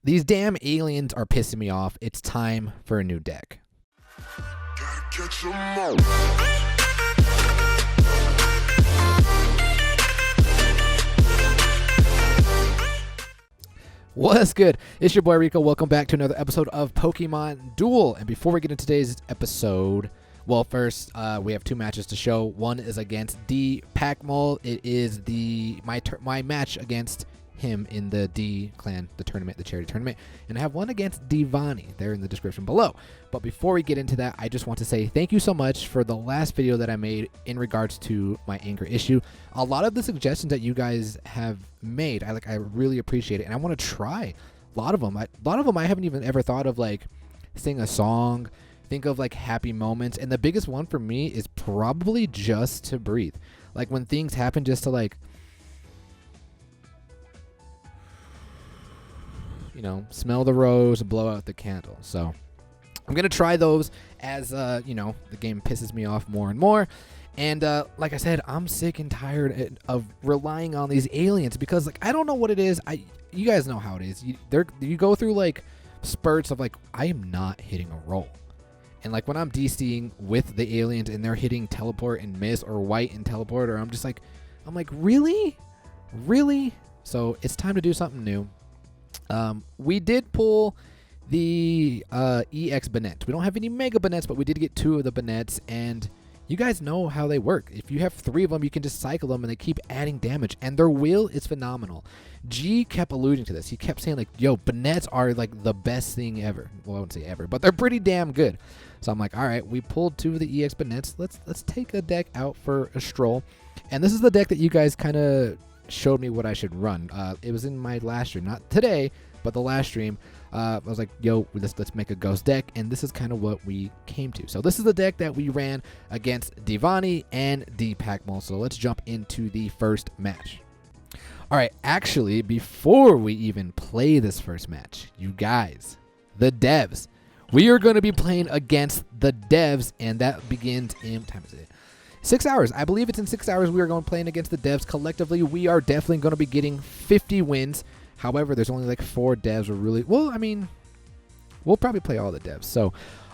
These damn aliens are pissing me off. It's time for a new deck. What's good? It's your boy Rico. Welcome back to another episode of Pokemon Duel. And before we get into today's episode, well, first we have two matches to show. One is against D Pacmol. It is my match against him in the D clan, the tournament, the charity tournament, and I have one against Divani. They're in the description below. But before we get into that, I just want to say thank you so much for the last video that I made in regards to my anger issue. A lot of the suggestions that you guys have made, I really appreciate it, and I want to try a lot of them. I haven't even ever thought of, like, sing a song, think of like happy moments, and the biggest one for me is probably just to breathe. Like when things happen, just to, like, you know, smell the rose, blow out the candle. So I'm going to try those as, you know, the game pisses me off more and more. And like I said, I'm sick and tired of relying on these aliens because, like, I don't know what it is. You guys know how it is. You go through, like, spurts of, like, I am not hitting a roll. And, like, when I'm DCing with the aliens and they're hitting teleport and miss or white and teleport, or I'm like, really? Really? So it's time to do something new. We did pull the EX Banette. We don't have any Mega Banettes, but we did get 2 of the Banettes, and you guys know how they work. If you have 3 of them, you can just cycle them, and they keep adding damage, and their wheel is phenomenal. G kept alluding to this. He kept saying, like, yo, Banettes are, like, the best thing ever. Well, I wouldn't say ever, but they're pretty damn good. So I'm like, all right, we pulled 2 of the EX Banettes. Let's take a deck out for a stroll. And this is the deck that you guys kind of showed me what I should run. It was in my last stream, not today, but the last stream. I was like, yo, let's make a ghost deck, and this is kind of what we came to. So this is the deck that we ran against Divani and D Pacmol. So let's jump into the first match. All right, actually, before we even play this first match, you guys, the devs, we are going to be playing against the devs, and that begins in, what time is it? 6 hours. I believe it's in 6 hours we are going playing against the devs. Collectively, we are definitely going to be getting 50 wins. However, there's only like 4 devs. I mean, we'll probably play all the devs. So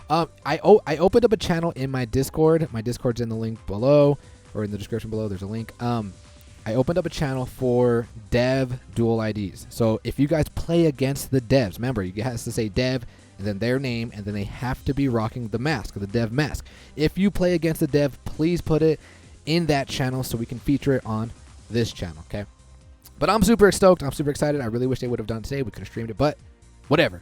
I opened up a channel in my Discord. My Discord's in the link below, or in the description below. There's a link. I opened up a channel for dev dual IDs. So if you guys play against the devs, remember, you have to say dev and then their name, and then they have to be rocking the mask, the dev mask. If you play against the dev, please put it in that channel so we can feature it on this channel, okay? But I'm super stoked. I'm super excited. I really wish they would have done it today. We could have streamed it, but whatever.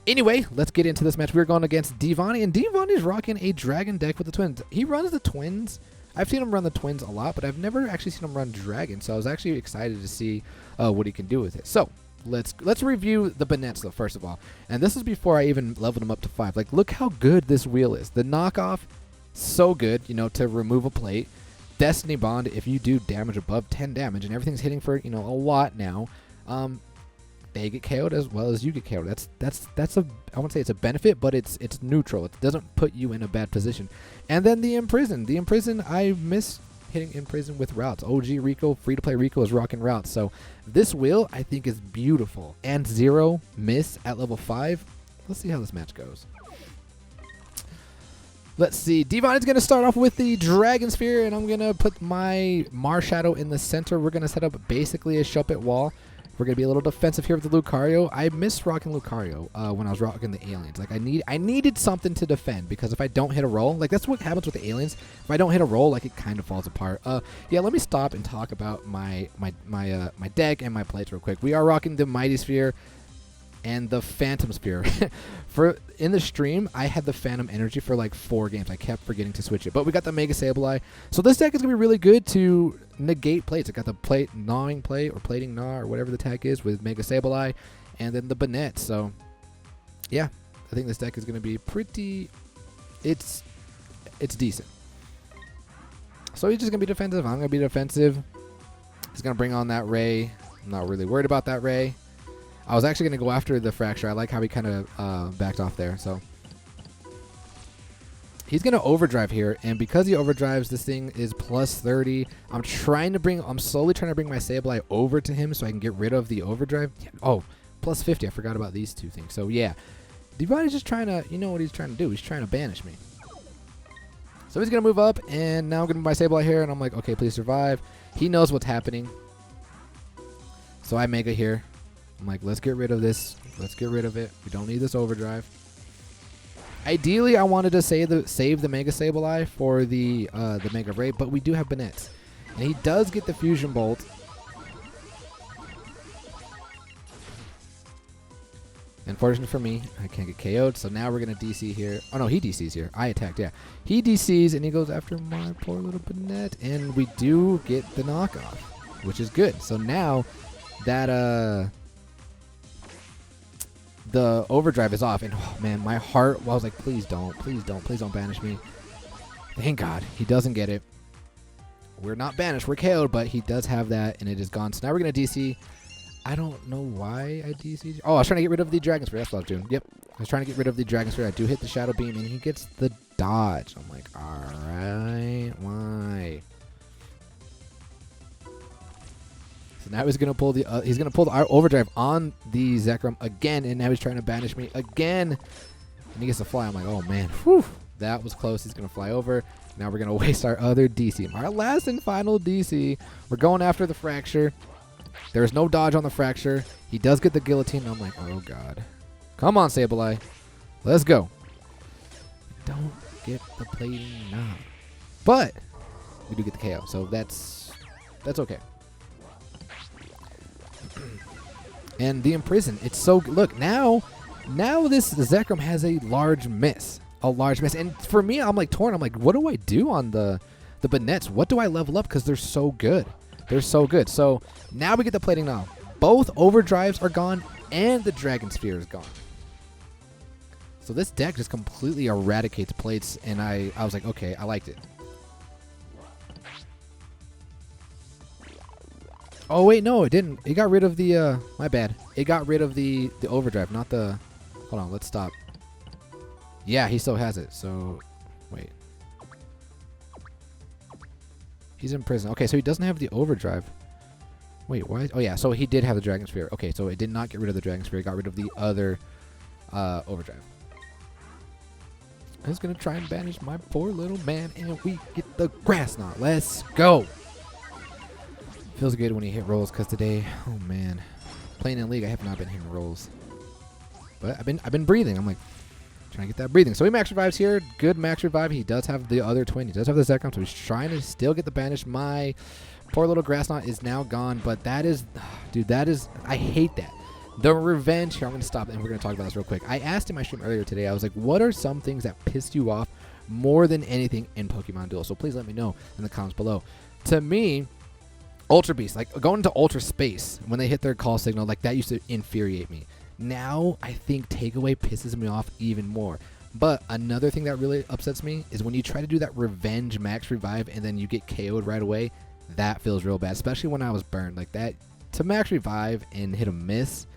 Anyway, let's get into this match. We're going against Divani, and Divani's rocking a dragon deck with the twins. He runs the twins. I've seen him run the twins a lot, but I've never actually seen him run dragon, so I was actually excited to see what he can do with it. So let's review the Banettes, though, first of all. And this is before I even leveled him up to 5. Like, look how good this wheel is. The knockoff, so good, you know, to remove a plate. Destiny Bond, if you do damage above 10 damage and everything's hitting for, you know, a lot now, they get KO'd as well as you get KO'd. That's a, I won't say it's a benefit, but it's neutral. It doesn't put you in a bad position. And then the Imprison. The Imprison, I miss hitting Imprison with routes. OG Rico, free-to-play Rico is rocking routes. So this wheel, I think, is beautiful. And 0 miss at level 5. Let's see how this match goes. Let's see. Divani's going to start off with the Dragon Sphere, and I'm going to put my Marshadow in the center. We're going to set up basically a Shuppet wall. We're going to be a little defensive here with the Lucario. I miss rocking Lucario when I was rocking the aliens. Like, I needed something to defend, because if I don't hit a roll, like, that's what happens with the aliens. If I don't hit a roll, like, it kind of falls apart. Yeah, let me stop and talk about my deck and my plates real quick. We are rocking the Mighty Sphere and the Phantom Sphere. In the stream, I had the Phantom Energy for like 4 games. I kept forgetting to switch it. But we got the Mega Sableye. So this deck is going to be really good to negate plates. I got the plate gnawing plate, or plating gnaw, or whatever the tag is, with Mega Sableye, and then the Banette. So yeah, I think this deck is going to be pretty, it's decent. So he's just going to be defensive. I'm going to be defensive. He's going to bring on that Ray. I'm not really worried about that Ray. I was actually going to go after the Fracture. I like how he kind of backed off there. So he's going to overdrive here, and because he overdrives, this thing is plus 30. I'm slowly trying to bring my Sableye over to him so I can get rid of the overdrive. Oh, plus 50. I forgot about these two things. So yeah, Divani's just trying to, you know what he's trying to do. He's trying to banish me. So he's going to move up, and now I'm going to move my Sableye here, and I'm like, okay, please survive. He knows what's happening. So I Mega here. I'm like, let's get rid of this. Let's get rid of it. We don't need this overdrive. Ideally, I wanted to save the Mega Sableye for the Mega Ray, but we do have Banette. And he does get the Fusion Bolt. Unfortunately for me, I can't get KO'd, so now we're going to DC here. Oh, no, he DCs here. I attacked, yeah. He DCs, and he goes after my poor little Banette, and we do get the knockoff, which is good. So now that the overdrive is off, and oh, man, my heart, well, I was like, please don't banish me. Thank God, he doesn't get it. We're not banished, we're KO'd, but he does have that, and it is gone. So now we're going to DC. I don't know why I DC'd. Oh, I was trying to get rid of the Dragon Spear. That's what I was doing. Yep. I was trying to get rid of the Dragon Spear. I do hit the Shadow Beam, and he gets the dodge. I'm like, alright, why? So now he's gonna pull the overdrive on the Zekrom again, and now he's trying to banish me again. And he gets to fly. I'm like, oh man, whew, that was close. He's gonna fly over. Now we're gonna waste our other DC. Our last and final DC. We're going after the Fracture. There's no dodge on the Fracture. He does get the Guillotine. And I'm like, oh god. Come on, Sableye. Let's go. Don't get the plating now. But we do get the KO, so that's okay. And the Imprison, it's so good. Look, now this Zekrom has a large miss. And for me, I'm like torn. I'm like, what do I do on the Banettes? What do I level up? Because they're so good. They're so good. So now we get the plating now. Both overdrives are gone, and the Dragon Sphere is gone. So this deck just completely eradicates plates, and I was like, okay, I liked it. Oh wait, no, it didn't. It got rid of the my bad. It got rid of the overdrive, not the. Hold on, let's stop. Yeah, he still has it. So wait. He's in prison. Okay, so he doesn't have the overdrive. Wait, why? Oh yeah, so he did have the Dragon Spear. Okay, so it did not get rid of the Dragon Spear. It got rid of the other overdrive. I was gonna try and banish my poor little man, and we get the Grass Knot. Let's go. Feels good when you hit rolls, cause today, oh man, playing in League, I have not been hitting rolls. But I've been breathing. I'm like trying to get that breathing. So he max revives here. Good max revive. He does have the other twin. He does have the Zekrom, so he's trying to still get the banish. My poor little Grass Knot is now gone, but that is, dude, that is, I hate that. The revenge here, I'm going to stop and we're going to talk about this real quick. I asked in my stream earlier today, I was like, what are some things that pissed you off more than anything in Pokemon Duel? So please let me know in the comments below. To me, Ultra Beast, like going into Ultra Space, when they hit their call signal, like that used to infuriate me. Now, I think Takeaway pisses me off even more. But another thing that really upsets me is when you try to do that revenge max revive and then you get KO'd right away. That feels real bad, especially when I was burned. Like that, to max revive and hit a miss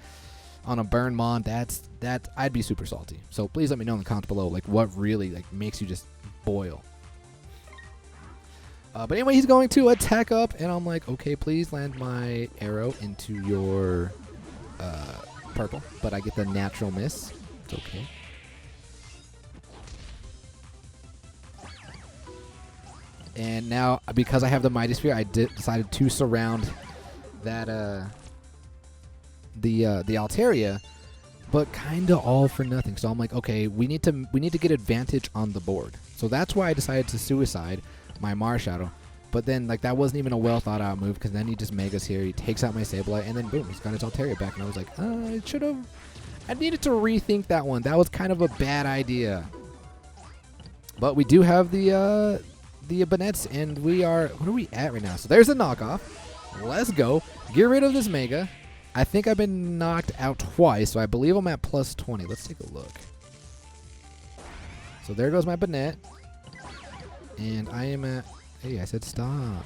on a burn mon, that I'd be super salty. So please let me know in the comments below, like what really like makes you just boil. But anyway, he's going to attack up, and I'm like, okay, please land my arrow into your purple. But I get the natural miss. It's okay. And now, because I have the Mighty Sphere, I decided to surround that the Altaria, but kind of all for nothing. So I'm like, okay, we need to get advantage on the board. So that's why I decided to suicide my Marshadow. But then, like, that wasn't even a well thought out move, because then he just Megas here, he takes out my Sableye, and then boom, he's got his Altaria back. And I was like, I needed to rethink that one. That was kind of a bad idea. But we do have the Banettes, and we are, what are we at right now? So there's a knockoff. Let's go. Get rid of this Mega. I think I've been knocked out twice, so I believe I'm at plus 20. Let's take a look. So there goes my Banette. And I am at, hey, I said stop.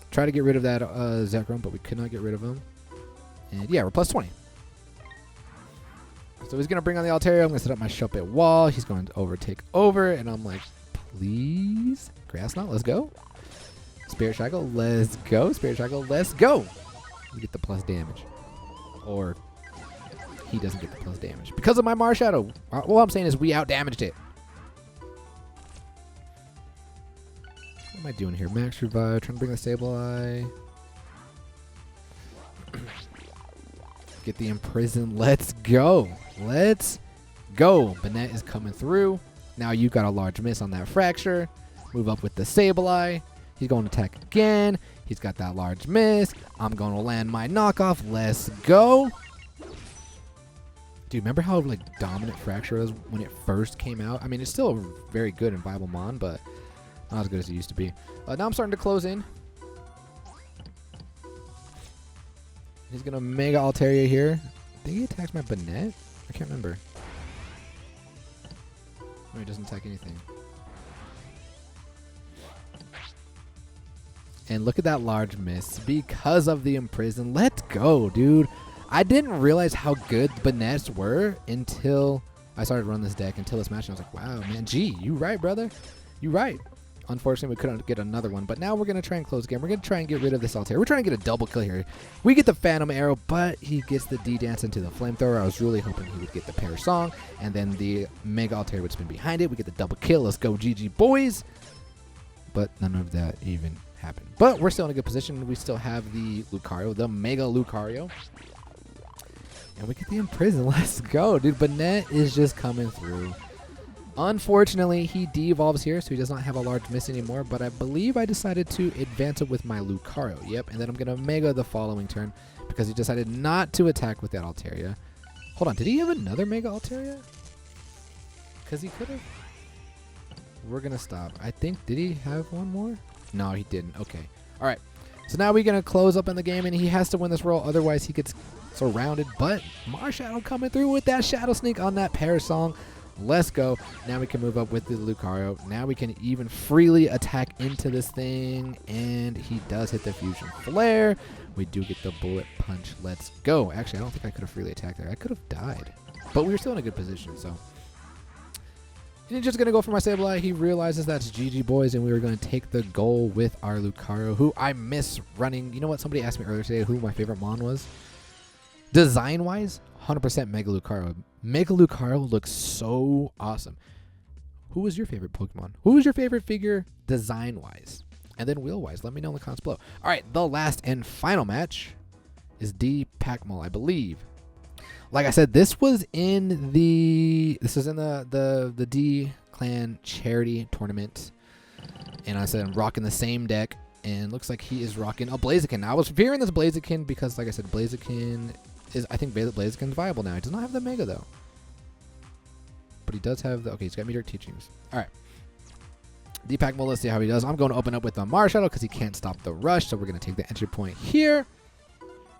Try to get rid of that Zekrom, but we could not get rid of him. And yeah, we're plus 20. So he's going to bring on the Altaria. I'm going to set up my Shuppet wall. He's going to overtake over, and I'm like, please. Grass Knot, let's go. Spirit Shackle, let's go. Spirit Shackle, let's go. You get the plus damage. Or he doesn't get the plus damage. Because of my Marshadow. All I'm saying is we out-damaged it. What am I doing here? Max Revive, trying to bring the Sableye. Get the Imprison. Let's go. Let's go. Banette is coming through. Now you got a large miss on that Fracture. Move up with the Sableye. He's going to attack again. He's got that large miss. I'm going to land my knockoff. Let's go. Dude, remember how like dominant Fracture was when it first came out? I mean, it's still very good and viable mon, but not as good as it used to be. Now I'm starting to close in. He's going to Mega Altaria here. I think he attacks my Banette? I can't remember. No, he doesn't attack anything. And look at that large miss because of the Imprison. Let's go, dude. I didn't realize how good Banettes were until I started running this deck, until this match. And I was like, wow, man. Gee, you right, brother. You right. Unfortunately, we couldn't get another one. But now we're going to try and close the game. We're going to try and get rid of this Altair. We're trying to get a double kill here. We get the Phantom Arrow, but he gets the D-Dance into the Flamethrower. I was really hoping he would get the Pair Song, and then the Mega Altair would spin behind it. We get the double kill. Let's go, GG, boys. But none of that even happened. But we're still in a good position. We still have the Lucario, the Mega Lucario. And we get the Imprison. Let's go, dude. Banette is just coming through. Unfortunately, he de-evolves here, so he does not have a large miss anymore. But I believe I decided to advance it with my Lucario. Yep, and then I'm going to Mega the following turn because he decided not to attack with that Altaria. Hold on, did he have another Mega Altaria? Because he could have. We're going to stop. I think, did he have one more? No, he didn't. Okay. All right. So now we're going to close up in the game, and he has to win this roll. Otherwise, he gets surrounded. But Marshadow coming through with that Shadow Sneak on that Pair Song. Let's go. Now we can move up with the Lucario. Now we can even freely attack into this thing. And he does hit the Fusion Flare. We do get the Bullet Punch. Let's go. Actually, I don't think I could have freely attacked there. I could have died. But we were still in a good position, so. And he's just going to go for my Sableye. He realizes that's GG, boys, and we were going to take the goal with our Lucario, who I miss running. You know what? Somebody asked me earlier today who my favorite mon was. Design-wise, 100% Mega Lucario. Mega Lucario looks so awesome. Who was your favorite Pokemon? Who was your favorite figure design-wise? And then wheel-wise. Let me know in the comments below. All right, the last and final match is D Pacmol, I believe. Like I said, this was in the D Clan charity tournament, and I said I'm rocking the same deck, and looks like he is rocking a Blaziken. I was fearing this Blaziken because, like I said, Blaziken is, I think Blaziken's viable now. He does not have the Mega though, but he does have the, okay, he's got Meteor Teachings. All right, D Pacmol, let's see how he does. I'm going to open up with the Marshadow because he can't stop the rush, so we're going to take the entry point here,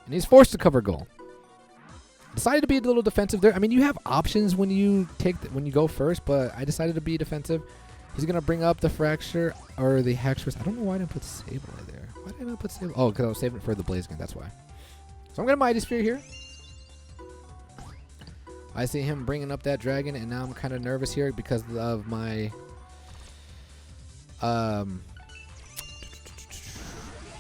and he's forced to cover goal. Decided to be a little defensive there. I mean, you have options when you when you go first, but I decided to be defensive. He's gonna bring up the Fracture or the Hexpress. I don't know why I didn't put Sableye there. Why did I not put Sableye? Oh, because I was saving it for the Blaziken. That's why. So I'm gonna Mighty Sphere here. I see him bringing up that dragon, and now I'm kind of nervous here because of my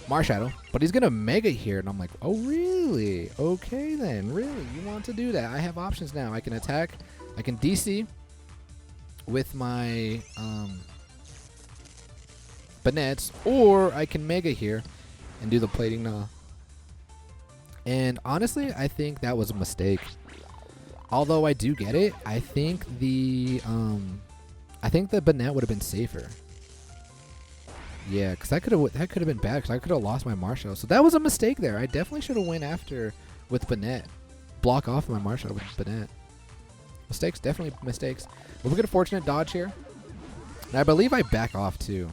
Marshadow, but he's gonna Mega here, and I'm like, oh really? Okay then, really? You want to do that? I have options now. I can attack, I can DC with my Banettes, or I can Mega here and do the Plating Gnaw. And honestly, I think that was a mistake. Although I do get it, I think the Banette would have been safer. Yeah, because that could have been bad because I could have lost my Marshadow. So that was a mistake there. I definitely should have went after with Banette. Block off my Marshadow with Banette. Mistakes, definitely mistakes. But we get a fortunate dodge here. And I believe I back off too,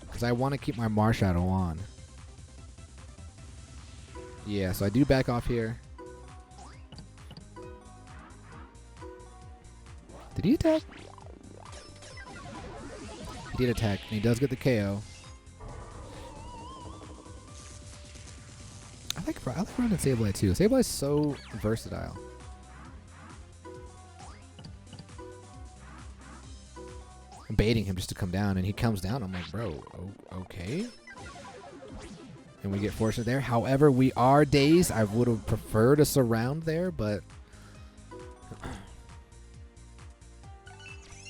because I want to keep my Marshadow on. Yeah, so I do back off here. Did he attack? He did attack, and he does get the KO. I like running Sableye too. Sableye is so versatile. I'm baiting him just to come down, and he comes down. I'm like, bro, okay. And we get fortunate there. However, we are dazed. I would have preferred a surround there, but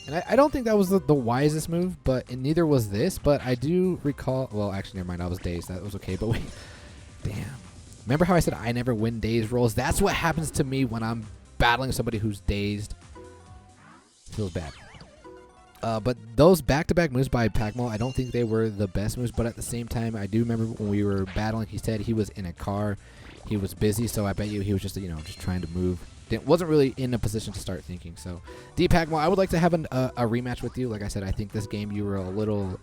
And I don't think that was the wisest move, but and neither was this. But I do recall. Well, actually, never mind. I was dazed. That was okay. But wait, damn. Remember how I said I never win dazed rolls? That's what happens to me when I'm battling somebody who's dazed. Feels bad. But those back-to-back moves by Pacmol, I don't think they were the best moves. But at the same time, I do remember when we were battling. He said he was in a car. He was busy, so I bet you he was just just trying to move. Wasn't really in a position to start thinking. So, D Pacmol, I would like to have a rematch with you. Like I said, I think this game you were a little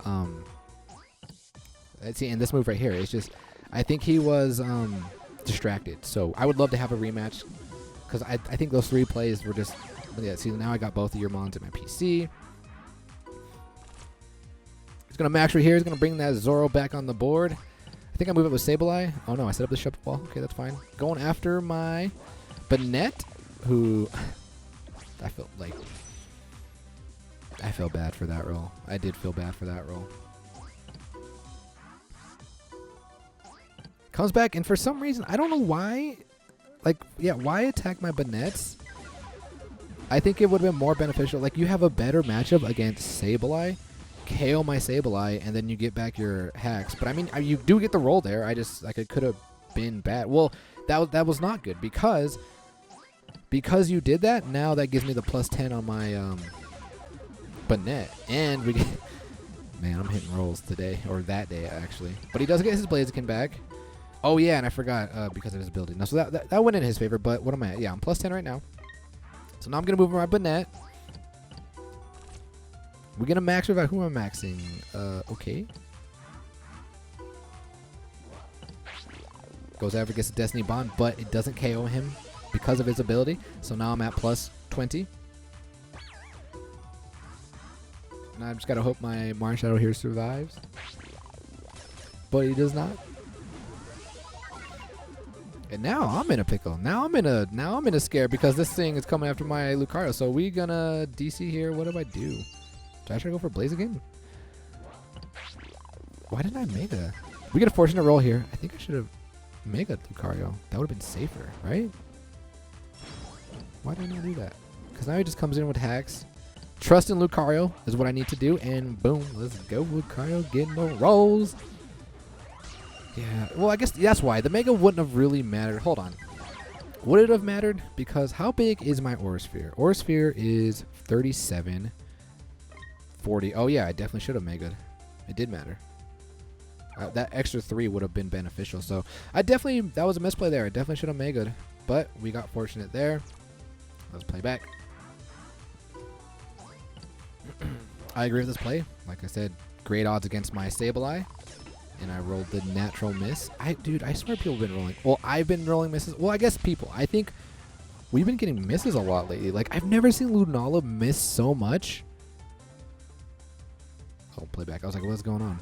see, and this move right here, it's just I think he was distracted. So I would love to have a rematch because I think those 3 plays were just yeah. See, now I got both of your mons at my PC. He's gonna max right here. He's gonna bring that Zoro back on the board. I think I move it with Sableye. Oh no, I set up the Shepherd Ball. Okay, that's fine. Going after my Banette, who I felt bad for that roll. I did feel bad for that roll. Comes back, and for some reason, I don't know why, why attack my Banettes? I think it would have been more beneficial. Like, you have a better matchup against Sableye, KO my Sableye, and then you get back your hacks. But I mean, you do get the roll there. I just, it could have been bad. Well, that was not good because you did that. Now that gives me the +10 on my Banette, and we get, man, I'm hitting rolls today, or that day actually. But he does get his Blaziken back. Oh yeah, and I forgot because of his ability. No, so that went in his favor. But what am I at? Yeah, I'm +10 right now. So now I'm gonna move my Banette. We're gonna max revive. Who am I maxing? Okay. Goes after, gets a Destiny Bond, but it doesn't KO him because of his ability. So now I'm at +20. And I just gotta hope my Marshadow here survives. But he does not. And now I'm in a pickle. Now I'm in a scare because this thing is coming after my Lucario. So we gonna DC here. What do I do? Do I try to go for Blaze again? Why didn't I Mega? We get a fortunate roll here. I think I should have Mega Lucario. That would have been safer, right? Why did I not do that? Because now he just comes in with hacks. Trust in Lucario is what I need to do. And boom, let's go Lucario getting the rolls. Yeah, well, I guess that's why. The Mega wouldn't have really mattered. Hold on. Would it have mattered? Because how big is my Aura Sphere? Aura Sphere is 37, 40. Oh, yeah, I definitely should have Mega'd. It did matter. That extra 3 would have been beneficial. So, that was a misplay there. I definitely should have Mega'd. But we got fortunate there. Let's play back. I agree with this play. Like I said, great odds against my Sableye. And I rolled the natural miss. Dude, I swear people have been rolling. Well, I've been rolling misses. Well, I guess people. I think we've been getting misses a lot lately. Like, I've never seen Lunala miss so much. Oh, playback. I was like, what's going on?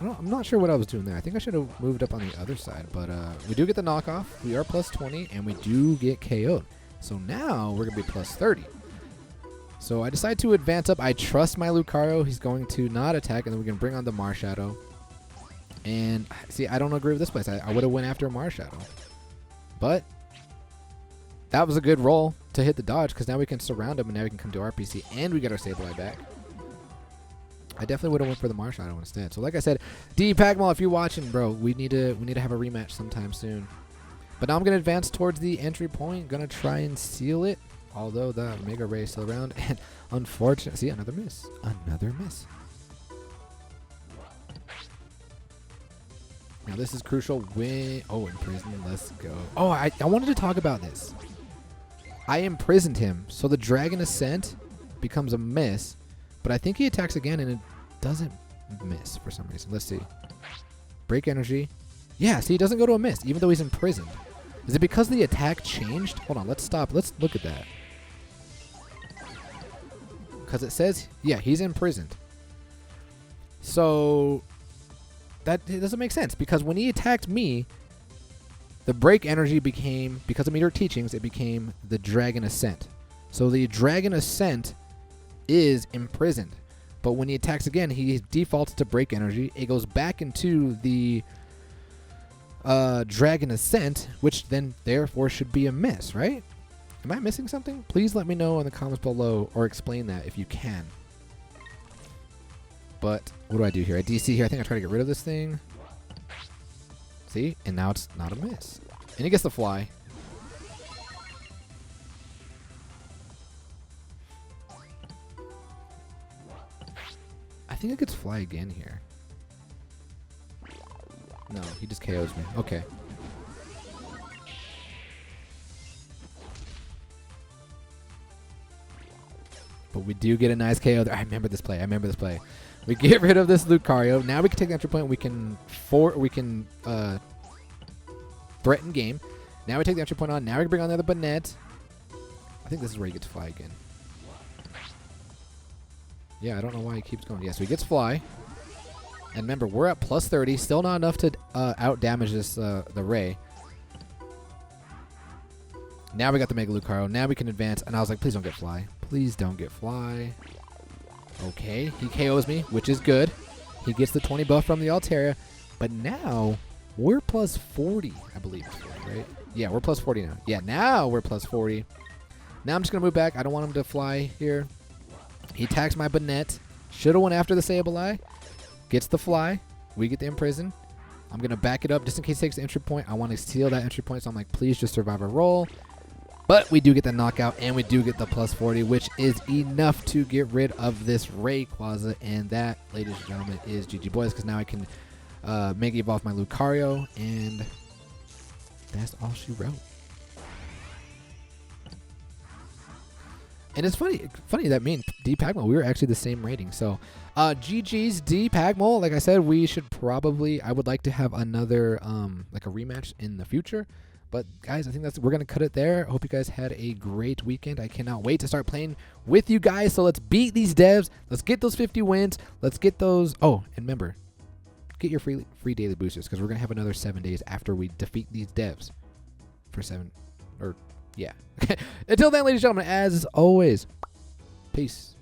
I'm not sure what I was doing there. I think I should have moved up on the other side. But we do get the knockoff. We are +20, and we do get KO'd. So now we're going to be +30. So I decide to advance up. I trust my Lucario. He's going to not attack, and then we can bring on the Marshadow. And see, I don't agree with this place. I would have went after Marshadow. But that was a good roll to hit the dodge, because now we can surround him, and now we can come to RPC, and we get our Sableye back. I definitely would have went for the Marshadow instead. So like I said, D Pacmol, if you're watching, bro, we need to have a rematch sometime soon. But now I'm gonna advance towards the entry point. Gonna try and seal it. Although the Mega Ray is still around, and unfortunately, see, another miss. Another miss. Now this is crucial. Imprisoned. Let's go. Oh, I wanted to talk about this. I imprisoned him, so the Dragon Ascent becomes a miss, but I think he attacks again, and it doesn't miss for some reason. Let's see. Break energy. Yeah, see, he doesn't go to a miss, even though he's imprisoned. Is it because the attack changed? Hold on, let's stop. Let's look at that. Because it says, yeah, he's imprisoned. So that it doesn't make sense, because when he attacked me, the break energy became, because of Meteor Teachings, it became the Dragon Ascent. So the Dragon Ascent is imprisoned. But when he attacks again, he defaults to break energy. It goes back into the Dragon Ascent, which then therefore should be a miss, right? Am I missing something? Please let me know in the comments below or explain that if you can. But what do I do here? I DC here. I think I try to get rid of this thing. See? And now it's not a miss. And he gets the fly. I think it gets fly again here. No, he just KOs me. Okay. But we do get a nice KO there. I remember this play. We get rid of this Lucario. Now we can take the entry point. We can threaten game. Now we take the entry point on. Now we can bring on the other Banette. I think this is where he gets fly again. Yeah, I don't know why he keeps going. Yeah, so he gets fly. And remember, we're at plus 30. Still not enough to out damage this the Ray. Now we got the Mega Lucario. Now we can advance. And I was like, please don't get fly. Please don't get fly. Okay, he KOs me, which is good. He gets the 20 buff from the Altaria. But now, we're plus 40, I believe. Right? Yeah, we're plus 40 now. Yeah, now we're plus 40. Now I'm just going to move back. I don't want him to fly here. He attacks my Banette. Should have went after the Sableye. Gets the fly. We get the imprison. I'm going to back it up just in case he takes the entry point. I want to steal that entry point, so I'm like, please just survive a roll. But we do get the knockout, and we do get the plus 40, which is enough to get rid of this Rayquaza. And that, ladies and gentlemen, is GG Boys, because now I can Mega Evolve my Lucario, and that's all she wrote. And it's funny that me and D Pacmol, we were actually the same rating. So, GG's D Pacmol. Like I said, we should probably, I would like to have another, like a rematch in the future. But guys, I think we're going to cut it there. I hope you guys had a great weekend. I cannot wait to start playing with you guys. So let's beat these devs. Let's get those 50 wins. Let's get those. Oh, and remember, get your free daily boosters, because we're going to have another 7 days after we defeat these devs for 7 or yeah. Until then, ladies and gentlemen, as always, peace.